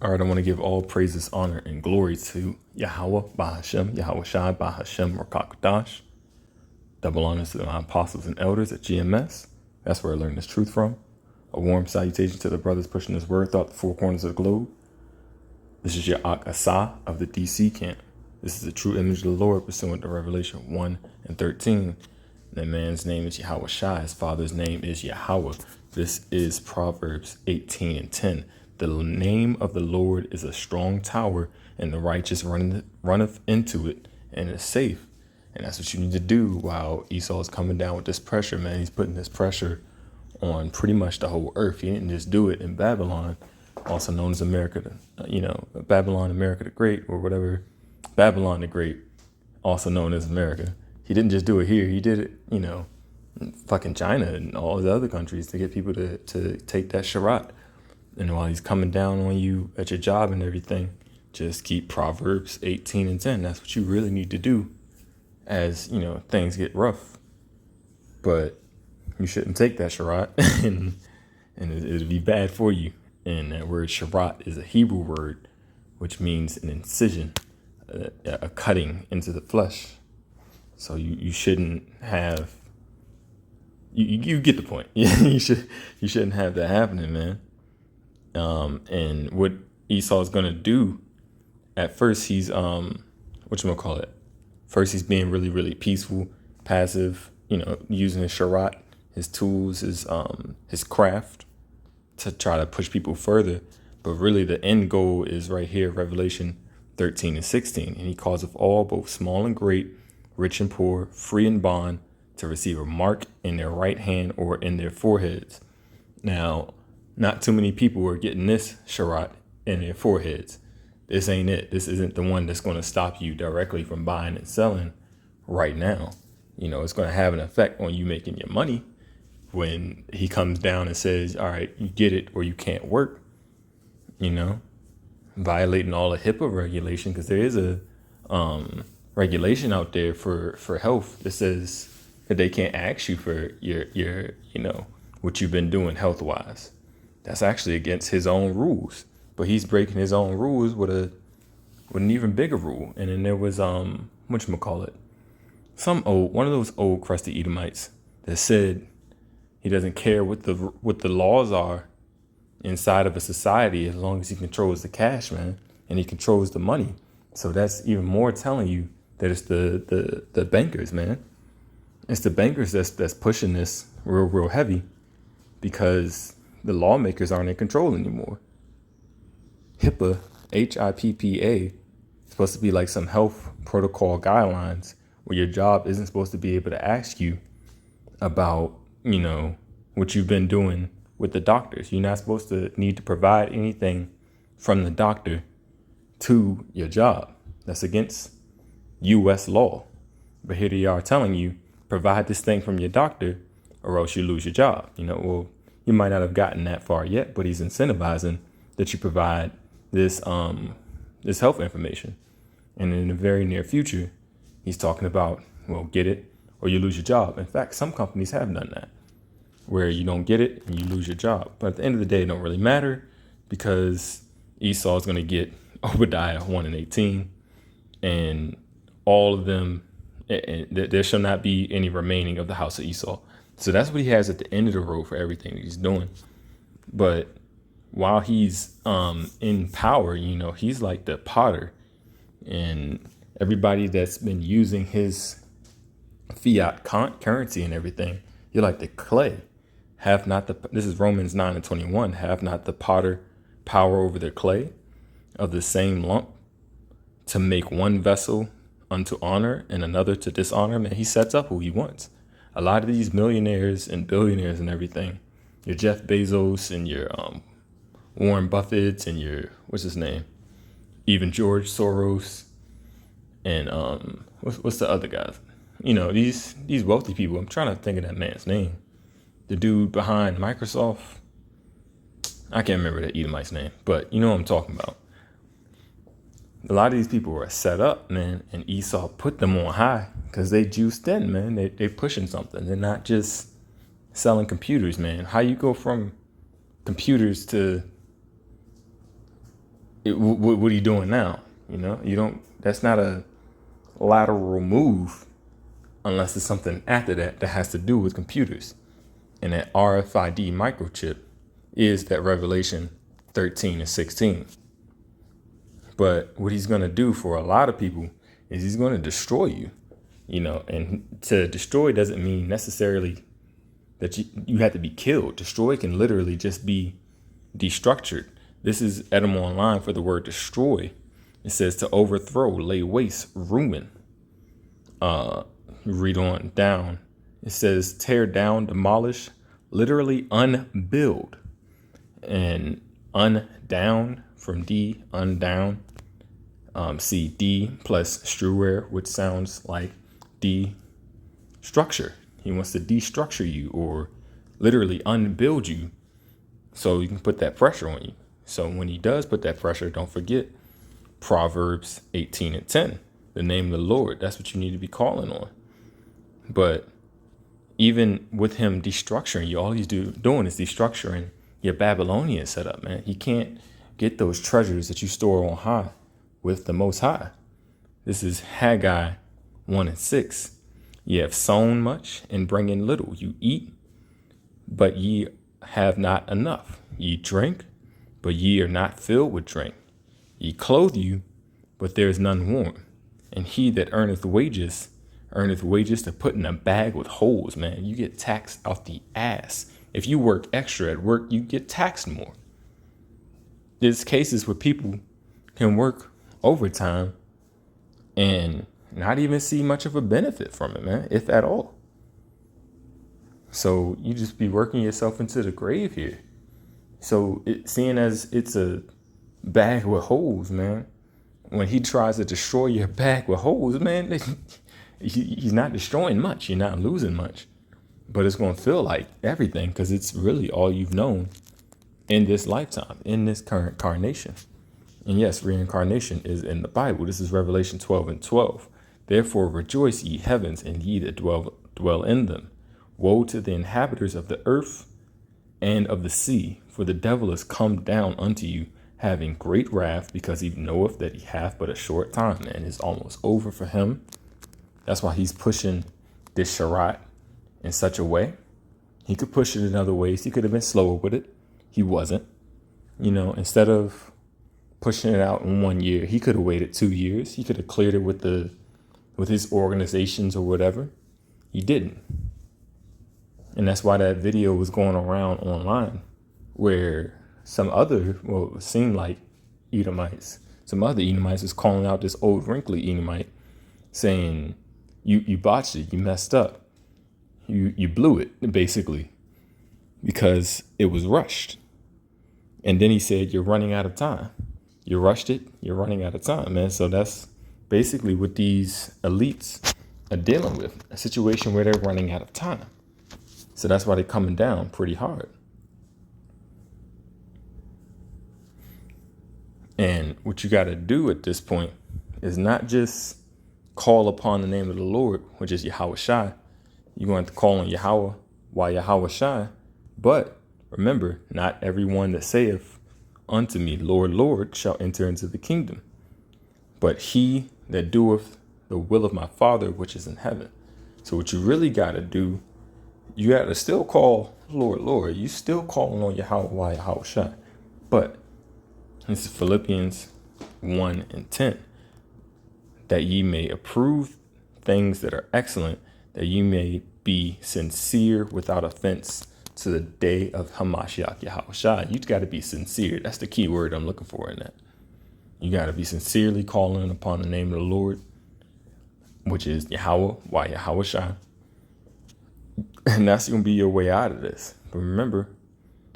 All right, I want to give all praises, honor, and glory to Yahweh, Bahashem, Yahweh Shai, Bahashem, Rakakadash. Double honors to my apostles and elders at GMS. That's where I learned this truth from. A warm salutation to the brothers pushing this word throughout the four corners of the globe. This is your Ak Asa of the DC camp. This is the true image of the Lord pursuant to Revelation 1 and 13. That man's name is Yahweh Shai. His father's name is Yahweh. This is Proverbs 18 and 10. The name of the Lord is a strong tower, and the righteous runneth into it, and is safe. And that's what you need to do while Esau is coming down with this pressure, man. He's putting this pressure on pretty much the whole earth. He didn't just do it in Babylon, also known as America, Babylon, America the Great, or whatever. Babylon the Great, also known as America. He didn't just do it here. He did it, in fucking China and all the other countries to get people to take that Sharat. And while he's coming down on you at your job and everything, just keep Proverbs 18 and 10. That's what you really need to do as, things get rough. But you shouldn't take that Sharat and it'll be bad for you. And that word Sharat is a Hebrew word, which means an incision, a cutting into the flesh. So you shouldn't have, you get the point. you shouldn't have that happening, man. And what Esau is going to do at first, he's, First, he's being really, really peaceful, passive, using his Sharat, his tools, his craft to try to push people further. But really the end goal is right here, Revelation 13 and 16. And he calls of all, both small and great, rich and poor, free and bond, to receive a mark in their right hand or in their foreheads. Now, not too many people are getting this Sharat in their foreheads. This ain't it. This isn't the one that's going to stop you directly from buying and selling right now. It's going to have an effect on you making your money when he comes down and says, all right, you get it or you can't work, violating all the HIPAA regulation, because there is a regulation out there for health that says that they can't ask you for your what you've been doing health wise. That's actually against his own rules, but he's breaking his own rules with an even bigger rule. And then there was one of those old crusty Edomites that said he doesn't care what the laws are inside of a society as long as he controls the cash, man, and he controls the money. So that's even more telling you that it's the bankers, man. It's the bankers that's pushing this real heavy, because the lawmakers aren't in control anymore. HIPAA, HIPPA, is supposed to be like some health protocol guidelines where your job isn't supposed to be able to ask you about, what you've been doing with the doctors. You're not supposed to need to provide anything from the doctor to your job. That's against U.S. law. But here they are telling you, provide this thing from your doctor or else you lose your job. You might not have gotten that far yet, but he's incentivizing that you provide this health information. And in the very near future, he's talking about, get it or you lose your job. In fact, some companies have done that, where you don't get it and you lose your job. But at the end of the day, it don't really matter, because Esau is going to get Obadiah 1 and 18, and all of them, and there shall not be any remaining of the house of Esau. So that's what he has at the end of the road for everything that he's doing. But while he's in power, he's like the potter, and everybody that's been using his fiat currency and everything, you're like the clay. This is Romans 9 and 21, have not the potter power over the clay of the same lump, to make one vessel unto honor and another to dishonor? Man, he sets up who he wants. A lot of these millionaires and billionaires and everything, your Jeff Bezos and your Warren Buffett and your, what's his name? Even George Soros and what's the other guys? These wealthy people. I'm trying to think of that man's name. The dude behind Microsoft. I can't remember that Edomite's name, but you know what I'm talking about. A lot of these people were set up, man, and Esau put them on high because they juiced in, man. They pushing something. They're not just selling computers, man. How you go from computers to what are you doing now? You don't, that's not a lateral move unless it's something after that that has to do with computers. And that RFID microchip is that Revelation 13 and 16. But what he's going to do for a lot of people is he's going to destroy you, and to destroy doesn't mean necessarily that you have to be killed. Destroy can literally just be destructured. This is Edom Online for the word destroy. It says to overthrow, lay waste, ruin. Read on down. It says tear down, demolish, literally unbuild. And undown from D, undown. See D plus struware, which sounds like destructure. He wants to destructure you or literally unbuild you so you can put that pressure on you. So when he does put that pressure, don't forget Proverbs 18 and 10, the name of the Lord. That's what you need to be calling on. But even with him destructuring you, all he's doing is destructuring your Babylonian setup, man. He can't get those treasures that you store on high with the Most High. This is Haggai 1 and 6. Ye have sown much and bring in little. You eat, but ye have not enough. Ye drink, but ye are not filled with drink. Ye clothe you, but there is none warm. And he that earneth wages to put in a bag with holes, man. You get taxed out the ass. If you work extra at work, you get taxed more. There's cases where people can work overtime and not even see much of a benefit from it, man, if at all. So you just be working yourself into the grave here. So seeing as it's a bag with holes, man, when he tries to destroy your bag with holes, man, he's not destroying much. You're not losing much. But it's going to feel like everything because it's really all you've known in this lifetime, in this current incarnation. And yes, reincarnation is in the Bible. This is Revelation 12 and 12. Therefore rejoice, ye heavens, and ye that dwell in them. Woe to the inhabitants of the earth and of the sea, for the devil is come down unto you, having great wrath, because he knoweth that he hath but a short time, and it's almost over for him. That's why he's pushing this Sharat in such a way. He could push it in other ways. He could have been slower with it. He wasn't. Instead of pushing it out in 1 year, he could have waited 2 years. He could have cleared it with his organizations or whatever. He didn't. And that's why that video was going around online where some other, well, it seemed like Edomites, some other Edomites was calling out this old wrinkly Edomite saying, you botched it, you messed up. You blew it, basically, because it was rushed. And then he said, you're running out of time. You rushed it, you're running out of time, man. So that's basically what these elites are dealing with, a situation where they're running out of time. So that's why they're coming down pretty hard. And what you got to do at this point is not just call upon the name of the Lord, which is Yahweh Shai. You're going to call on Yahweh while Yahweh Shai. But remember, not everyone that saith unto me, Lord, Lord, shall enter into the kingdom, but he that doeth the will of my Father, which is in heaven. So what you really got to do, you got to still call Lord, Lord. You still calling on Yahweh while Yahweh Shai. But this is Philippians 1 and 10. That ye may approve things that are excellent, that ye may be sincere without offense to the day of Hamashiach Yahweh Shai. You got to be sincere. That's the key word I'm looking for in that. You got to be sincerely calling upon the name of the Lord, which is Yahweh, why Yahweh Shai. And that's going to be your way out of this. But remember,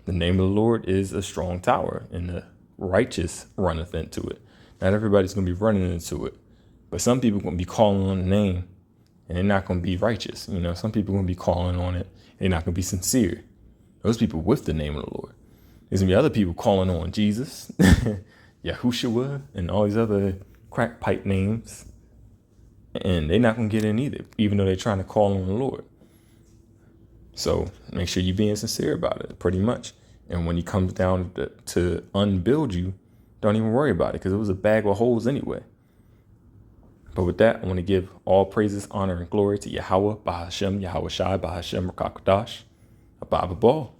the name of the Lord is a strong tower, and the righteous runneth into it. Not everybody's going to be running into it. But some people are going to be calling on the name, and they're not going to be righteous. Some people are going to be calling on it, and they're not going to be sincere. Those people with the name of the Lord. There's going to be other people calling on Jesus, Yahushua, and all these other crack pipe names. And they're not going to get in either, even though they're trying to call on the Lord. So make sure you're being sincere about it, pretty much. And when he comes down to unbuild you, don't even worry about it because it was a bag with holes anyway. But with that, I want to give all praises, honor, and glory to Yahweh, Bahashem, Yahweh Shai, Bahashem, Rakakwadash, Abba Ball.